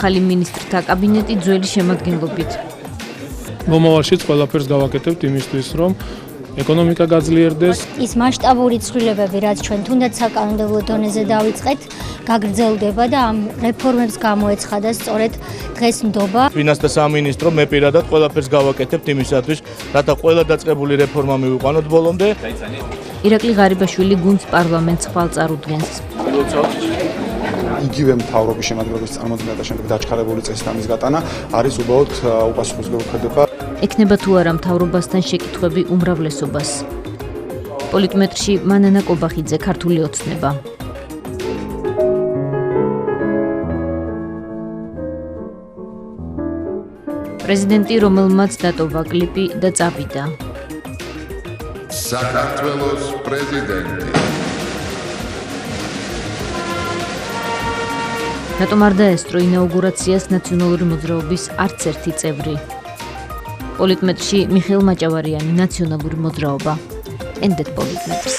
ახალი მინისტრთა კაბინეტი ძველი შემადგენლობით. მომავალშიც ყველაფერს გავაკეთებთ იმისთვის, რომ ეკონომიკა გაძლიერდეს. ის მასშტაბური ცვლილებები, რაც ჩვენ თუნდაც საკანონმდებლო დონეზე დავიწყეთ, გაგრძელდება და ამ რეფორმებს გამოეცხადა სწორედ დღეს ნდობა. ფინანსთა სამინისტრო მე პირადად ყველაფერს გავაკეთებთ იმისათვის, რათა ყველა დაწყებული რეფორმა მივიყვანოთ ბოლომდე. ირაკლი ღარიბაშვილი გუნდს პარლამენტს ხვალ წარუდგენს. იგივე მთავრობის შემადგენლობის წარმოქმნა და შემდეგ დაჩქარებული წესით ამის გატანა არის უბრალოდ უპასუხისმგებლობა ხდება. ექნება თუ არა მთავრობასთან შეკითხვები უმრავლესობას. პოლიტმეტრში მანანა კობახიძე, ქართული ოცნება. პრეზიდენტი, რომელმაც დატოვა კლიპი და წავიდა. საქართველოს პრეზიდენტი. რატომ არ დაესწრო ინაუგურაციას ნაციონალური მოძრაობის არც ერთი წევრი? პოლიტმეტრში მიხეილ მაჭავარიანი, ნაციონალური მოძრაობა. ენდეთ პოლიტმეტრს.